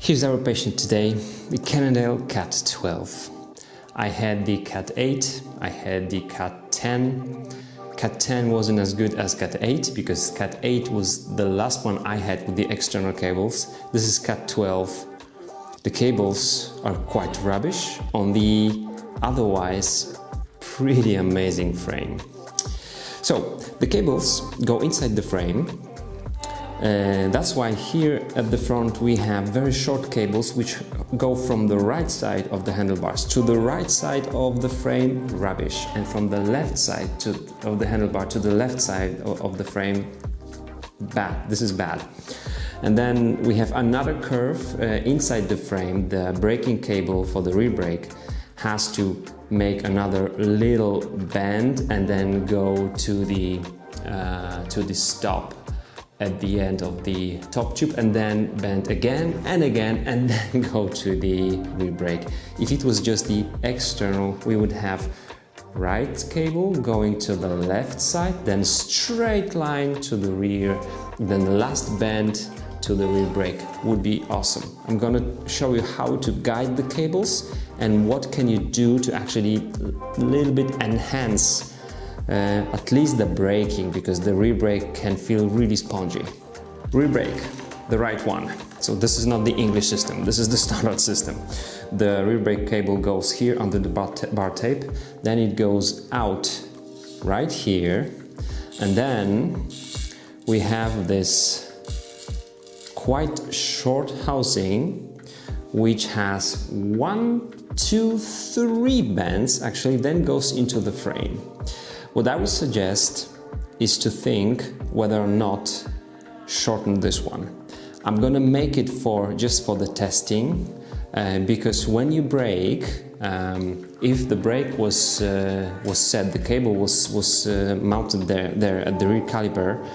Here's our patient today, the Cannondale CAAD 12. I had the CAAD 8, I had the CAAD 10. CAAD 10 wasn't as good as CAAD 8 because CAAD 8 was the last one I had with the external cables. This is CAAD 12. The cables are quite rubbish on the otherwise pretty amazing frame. So the cables go inside the frame. That's why here at the front we have very short cables which go from the right side of the handlebars to the right side of the frame, rubbish, and from the left side of the handlebar to the left side of the frame, bad. This is bad. And then we have another curve inside the frame. The braking cable for the rear brake has to make another little bend and then go to the stop at the end of the top tube and then bend again and again and then go to the rear brake. If it was just the external, we would have right cable going to the left side, then straight line to the rear, then the last bend to the rear brake. Would be awesome. I'm gonna show you how to guide the cables and what can you do to actually a little bit enhance at least the braking, because the rear brake can feel really spongy. Rear brake, the right one. So this is not the English system, this is the standard system. The rear brake cable goes here under the bar tape, then it goes out right here, and then we have this quite short housing which has 1, 2, 3 bends, actually, then goes into the frame. What I would suggest is to think whether or not shorten this one. I'm gonna make it just for the testing, because when you brake, if the brake was set, the cable was mounted there at the rear caliper,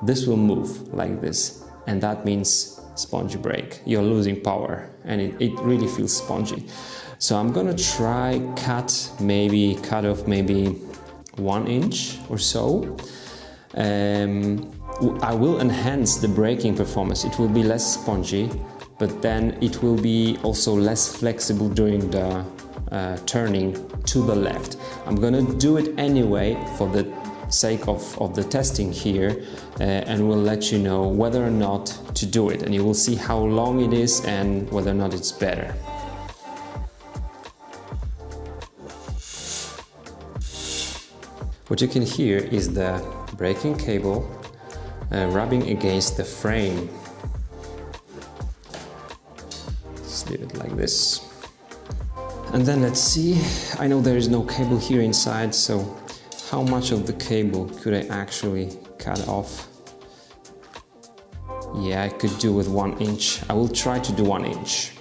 this will move like this, and that means spongy brake. You're losing power, and it really feels spongy. So I'm gonna try cut off maybe 1 inch or so. I will enhance the braking performance. It will be less spongy, but then it will be also less flexible during the turning to the left. I'm gonna do it anyway for the sake of the testing here, and we'll let you know whether or not to do it, and you will see how long it is and whether or not it's better. What you can hear is the braking cable rubbing against the frame. Just leave it like this. And then let's see, I know there is no cable here inside, so how much of the cable could I actually cut off? Yeah, I could do with 1 inch. I will try to do 1 inch.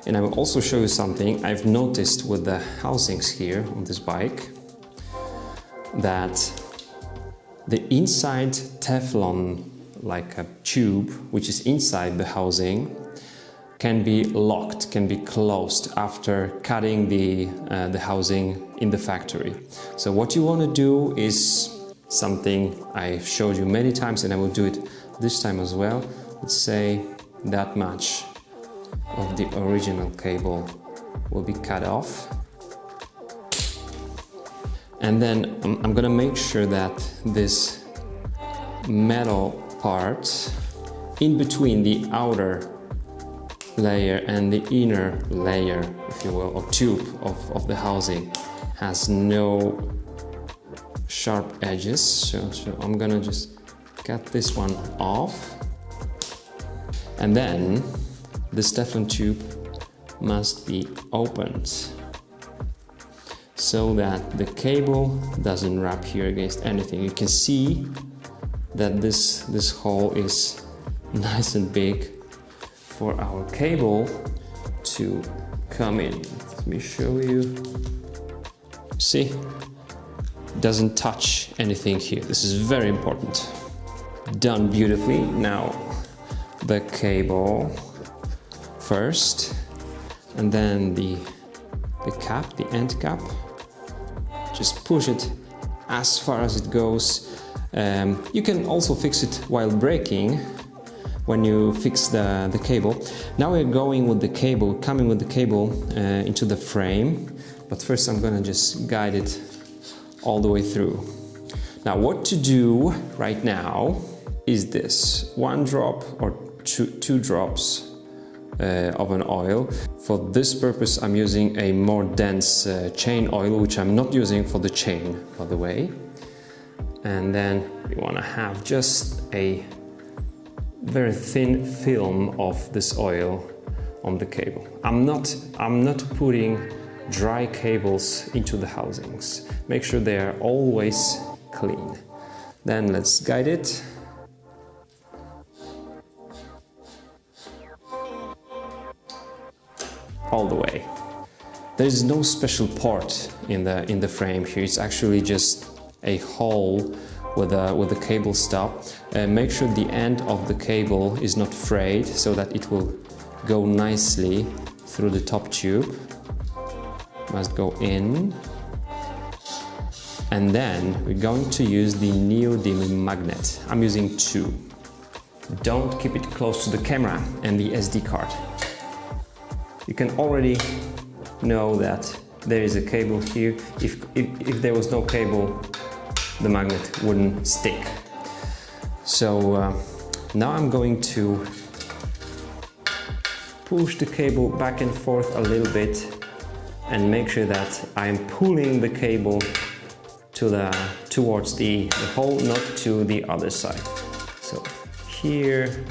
And I will also show you something I've noticed with the housings here on this bike, that the inside Teflon, like a tube, which is inside the housing, can be locked, can be closed after cutting the housing in the factory. So what you want to do is something I've showed you many times, and I will do it this time as well. Let's say that much of the original cable will be cut off. And then I'm gonna make sure that this metal part in between the outer layer and the inner layer, if you will, or tube of the housing has no sharp edges. So I'm gonna just cut this one off. And then this Teflon tube must be opened, so that the cable doesn't rub here against anything. You can see that this hole is nice and big for our cable to come in. Let me show you. See? It doesn't touch anything here. This is very important. Done beautifully. Now the cable first, and then the cap, the end cap. Just push it as far as it goes. You can also fix it while braking, when you fix the cable. Now we're going with the cable, coming with the cable into the frame, but first I'm gonna just guide it all the way through. Now what to do right now is this: 1 drop or two drops of an oil. For this purpose I'm using a more dense chain oil, which I'm not using for the chain, by the way. And then you want to have just a very thin film of this oil on the cable. I'm not putting dry cables into the housings. Make sure they are always clean. Then let's guide it. All the way. There is no special part in the frame here. It's actually just a hole with a cable stop. Make sure the end of the cable is not frayed, so that it will go nicely through the top tube. Must go in. And then we're going to use the neodymium magnet. I'm using 2. Don't keep it close to the camera and the SD card. You can already know that there is a cable here. If there was no cable, the magnet wouldn't stick. So now I'm going to push the cable back and forth a little bit and make sure that I'm pulling the cable towards the hole, not to the other side. So here,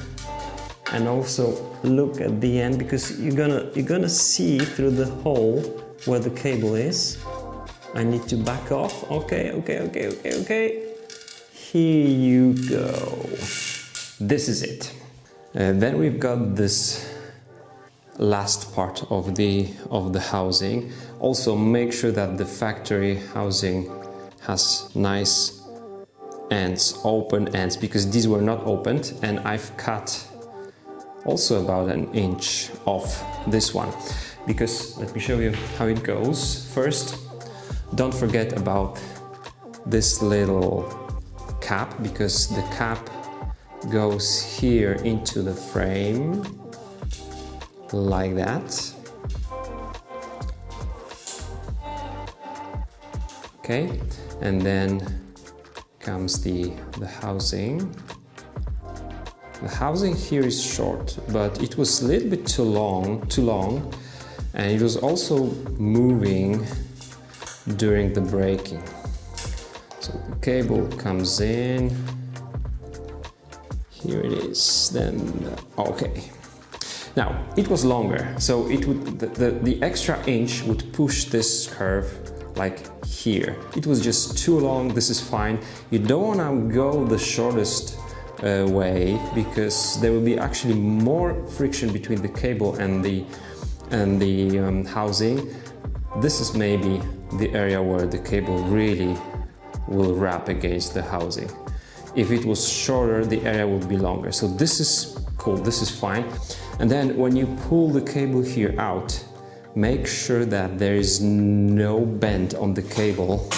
and also look at the end, because you're gonna see through the hole where the cable is. I need to back off. Okay. Here you go. This is it. Then we've got this last part of the housing. Also make sure that the factory housing has nice ends, open ends, because these were not opened, and I've cut also about 1 inch off this one, because let me show you how it goes. First, don't forget about this little cap, because the cap goes here into the frame like that. Okay, and then comes the housing. The housing here is short, but it was a little bit too long, and it was also moving during the braking. So the cable comes in, here it is, then, okay. Now, it was longer, so it would, the extra inch would push this curve like here. It was just too long. This is fine. You don't want to go the shortest way, because there will be actually more friction between the cable and the housing. This is maybe the area where the cable really will wrap against the housing. If it was shorter, the area would be longer. So this is cool, this is fine. And then when you pull the cable here out, make sure that there is no bend on the cable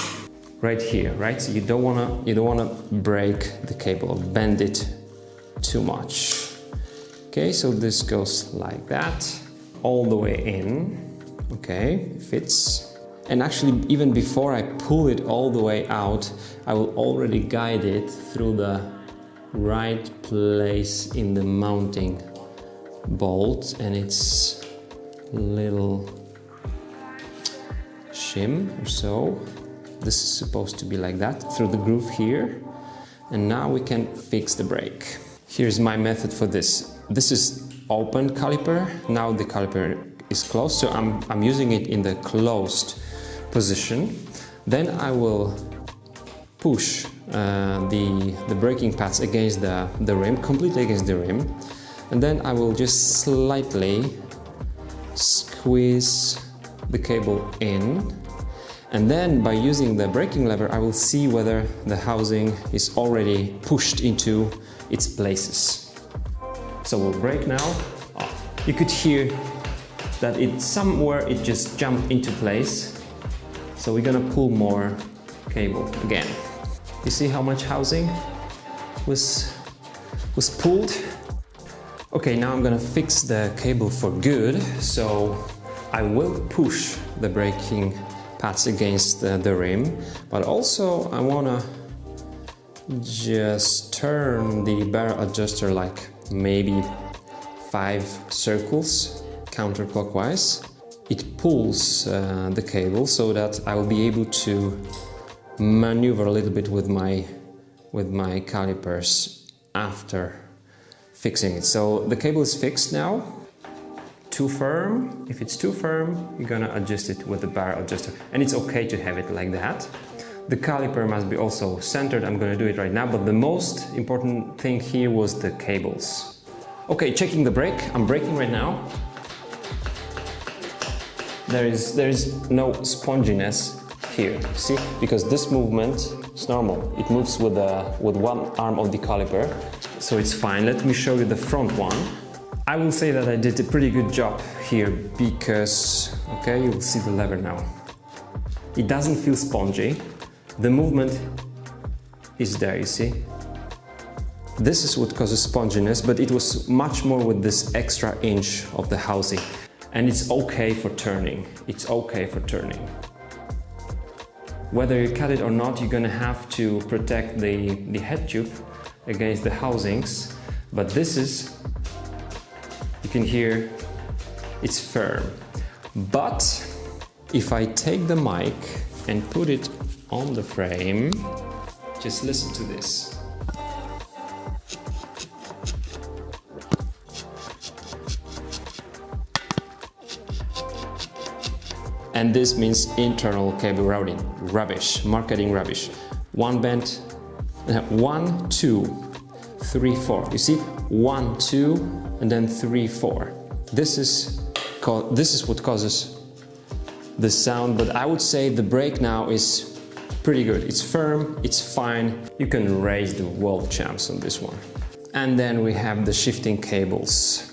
right here, right? So you don't wanna break the cable or bend it too much. Okay, so this goes like that, all the way in. Okay, fits. And actually, even before I pull it all the way out, I will already guide it through the right place in the mounting bolt, and it's little shim or so. This is supposed to be like that, through the groove here. And now we can fix the brake. Here's my method for this. This is open caliper. Now the caliper is closed, so I'm using it in the closed position. Then I will push the braking pads against the rim, completely against the rim. And then I will just slightly squeeze the cable in, and then by using the braking lever I will see whether the housing is already pushed into its places. So we'll brake now. You could hear that it just jumped into place, so we're gonna pull more cable again. You see how much housing was pulled? Okay, now I'm gonna fix the cable for good, so I will push the braking pads against the rim, but also I wanna just turn the barrel adjuster like maybe 5 circles counterclockwise. It pulls the cable so that I will be able to maneuver a little bit with my calipers after fixing it. So the cable is fixed now. Too firm. If it's too firm, you're gonna adjust it with the barrel adjuster, and it's okay to have it like that. The caliper must be also centered. I'm gonna do it right now, but the most important thing here was the cables. Okay, checking the brake. I'm braking right now. There is no sponginess here, see? Because this movement is normal. It moves with one arm of the caliper, so it's fine. Let me show you the front one. I will say that I did a pretty good job here because, okay, you'll see the lever now. It doesn't feel spongy. The movement is there, you see? This is what causes sponginess, but it was much more with this extra inch of the housing. And it's okay for turning. It's okay for turning. Whether you cut it or not, you're gonna have to protect the head tube against the housings. But this is, you can hear, it's firm. But if I take the mic and put it on the frame, just listen to this. And this means internal cable routing, rubbish, marketing rubbish. One bend, 1, 2, 3, 4. You see, 1, 2, and then 3, 4. This is what causes the sound, but I would say the brake now is pretty good. It's firm, it's fine. You can raise the world champs on this one. And then we have the shifting cables.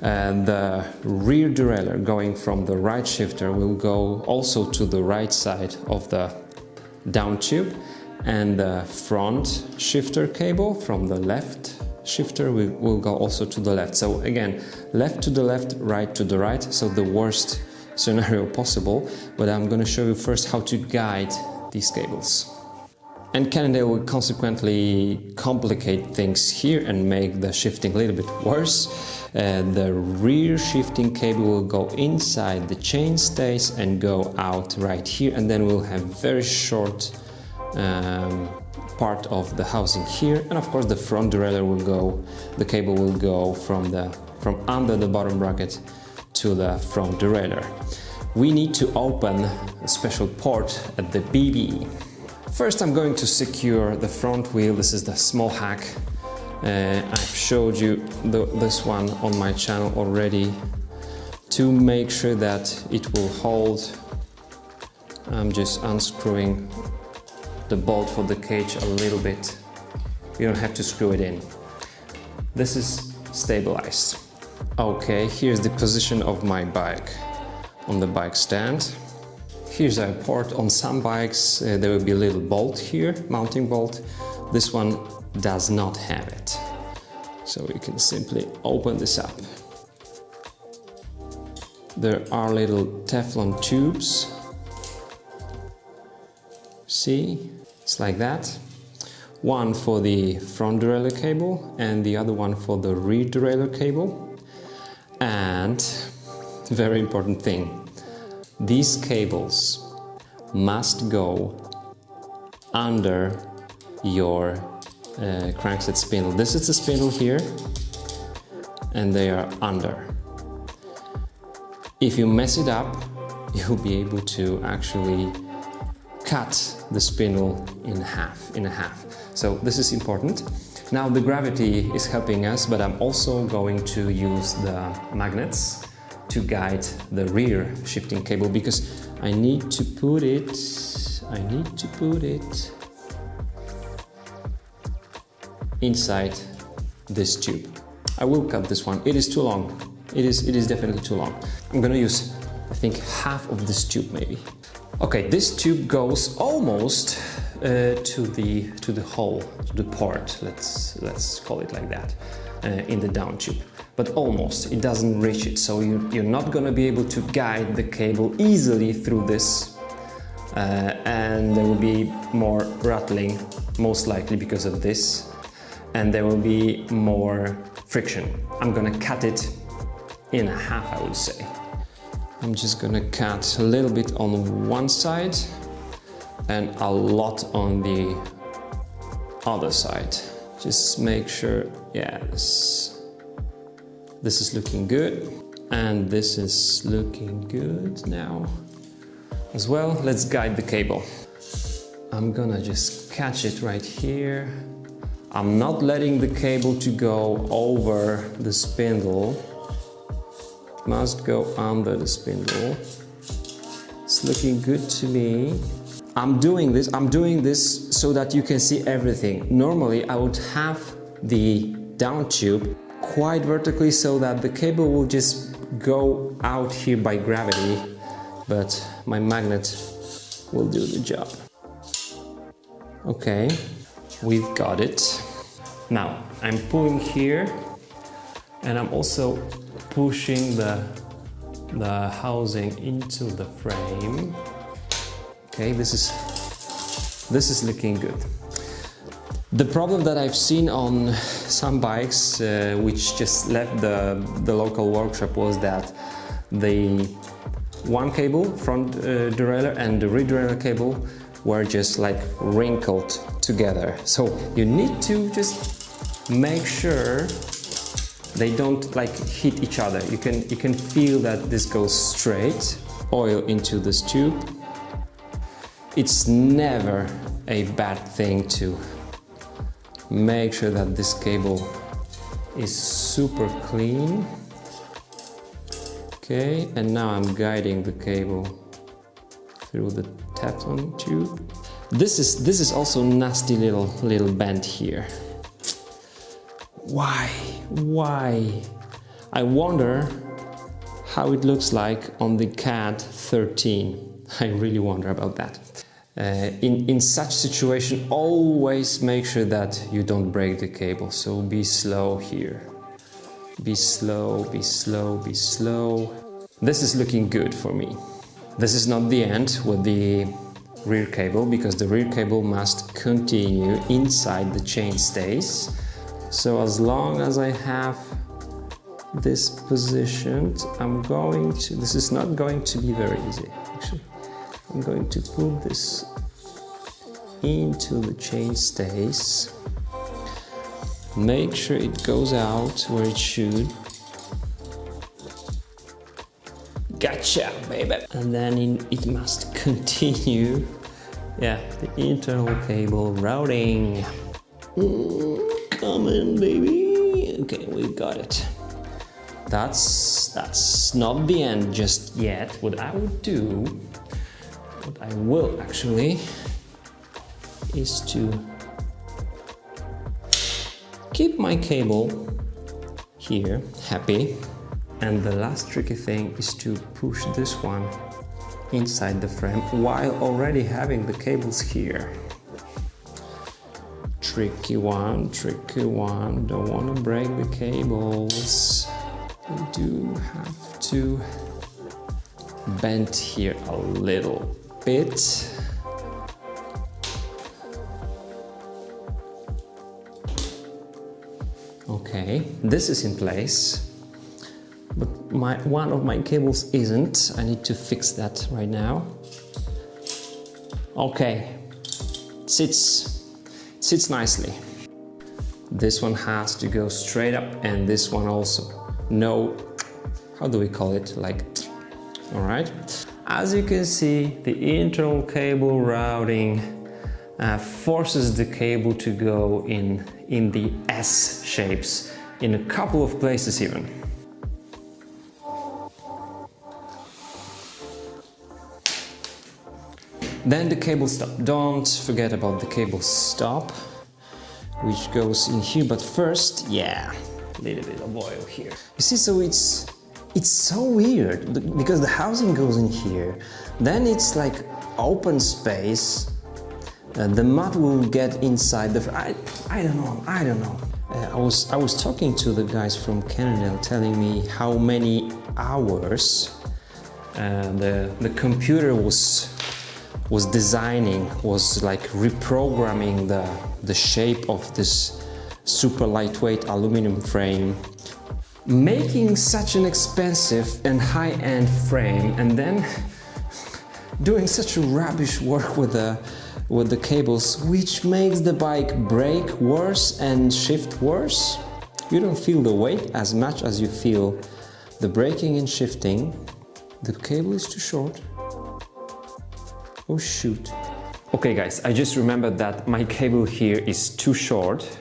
The rear derailleur going from the right shifter will go also to the right side of the down tube, and the front shifter cable from the left shifter will go also to the left. So again, left to the left, right to the right, so the worst scenario possible, but I'm going to show you first how to guide these cables. And Cannondale will consequently complicate things here and make the shifting a little bit worse. The rear shifting cable will go inside the chainstays and go out right here, and then we'll have very short part of the housing here, and of course the front derailleur will go, the cable will go from under the bottom bracket to the front derailleur. We need to open a special port at the BB. First I'm going to secure the front wheel. This is the small hack. I've showed you this one on my channel already. To make sure that it will hold, I'm just unscrewing the bolt for the cage a little bit. You don't have to screw it in. This is stabilized. Okay, here's the position of my bike on the bike stand. Here's a port. On some bikes there will be a little bolt here, mounting bolt. This one does not have it. So we can simply open this up. There are little Teflon tubes. See? It's like that. One for the front derailleur cable and the other one for the rear derailleur cable. And very important thing, these cables must go under your crankset spindle. This is the spindle here, and they are under. If you mess it up, you'll be able to actually cut the spindle in half. So this is important. Now the gravity is helping us, but I'm also going to use the magnets to guide the rear shifting cable, because I need to put it inside this tube. I will cut this one. It is too long. It is definitely too long. I'm gonna use, I think, half of this tube maybe. Okay, this tube goes almost to the hole, to the port. Let's call it like that, in the down tube. but almost, it doesn't reach it. So you're not gonna be able to guide the cable easily through this, and there will be more rattling, most likely because of this, and there will be more friction. I'm gonna cut it in half, I would say. I'm just gonna cut a little bit on one side and a lot on the other side. Just make sure, yeah, this is looking good, and this is looking good now as well. Let's guide the cable. I'm gonna just catch it right here. I'm not letting the cable to go over the spindle. It must go under the spindle. It's looking good to me. I'm doing this so that you can see everything. Normally I would have the down tube quite vertically so that the cable will just go out here by gravity, but my magnet will do the job. Okay, we've got it. Now I'm pulling here, and I'm also pushing the housing into the frame. Okay, this is looking good. The problem that I've seen on some bikes which just left the local workshop was that the one cable, front derailleur, and the rear derailleur cable were just like wrinkled together. So you need to just make sure they don't like hit each other. You can feel that this goes straight. Oil into this tube. It's never a bad thing to make sure that this cable is super clean. Okay, and now I'm guiding the cable through the Teflon tube. This is also nasty little bend here. Why? I wonder how it looks like on the CAAD 13. I really wonder about that. In such situation, always make sure that you don't break the cable. So be slow here. Be slow, be slow, be slow. This is looking good for me. This is not the end with the rear cable, because the rear cable must continue inside the chainstays. So as long as I have this positioned, this is not going to be very easy, actually. I'm going to pull this into the chainstays. Make sure it goes out where it should. Gotcha, baby! And then it must continue. Yeah, the internal cable routing. Come on, baby. Okay, we got it. That's not the end just yet. What I will actually, is to keep my cable here happy. And the last tricky thing is to push this one inside the frame while already having the cables here. Tricky one, don't want to break the cables. We do have to bend here a little bit. Okay, this is in place, but one of my cables isn't. I need to fix that right now. Okay, sits nicely. This one has to go straight up, and this one also. No, how do we call it? Like, all right. As you can see, the internal cable routing forces the cable to go in the S shapes in a couple of places even. Then the cable stop. Don't forget about the cable stop, which goes in here. But first, yeah, a little bit of oil here. You see, so it's so weird because the housing goes in here, then it's like open space. The mud will get inside the. I don't know. I was talking to the guys from Cannondale telling me how many hours the computer was designing, was like reprogramming the shape of this super lightweight aluminum frame, making such an expensive and high-end frame, and then doing such a rubbish work with the cables, which makes the bike brake worse and shift worse. You don't feel the weight as much as you feel the braking and shifting. The cable is too short. Oh shoot. Okay guys, I just remembered that my cable here is too short,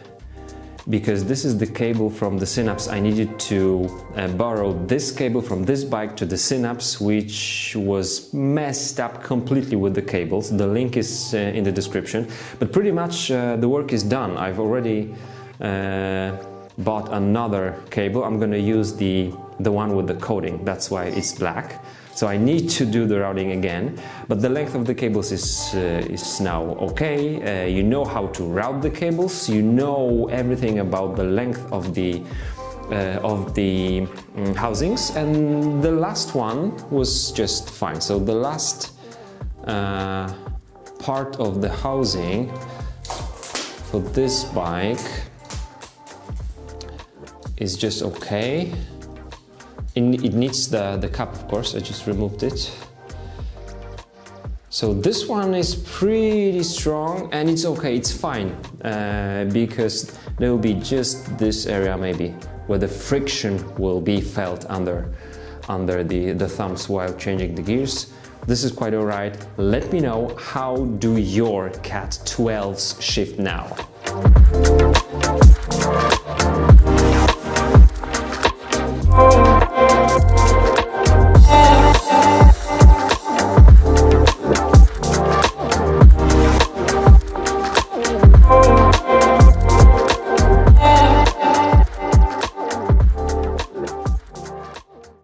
because this is the cable from the Synapse. I needed to borrow this cable from this bike to the Synapse, which was messed up completely with the cables. The link is in the description, but pretty much the work is done. I've already bought another cable. I'm gonna use the one with the coating, that's why it's black. So I need to do the routing again, but the length of the cables is now okay. You know how to route the cables, you know everything about the length of the housings, and the last one was just fine. So the last part of the housing for this bike is just okay. It needs the cap, of course. I just removed it. So this one is pretty strong and it's okay, it's fine, because there will be just this area maybe where the friction will be felt under the thumbs while changing the gears. This is quite alright. Let me know, how do your CAAD 12s shift now?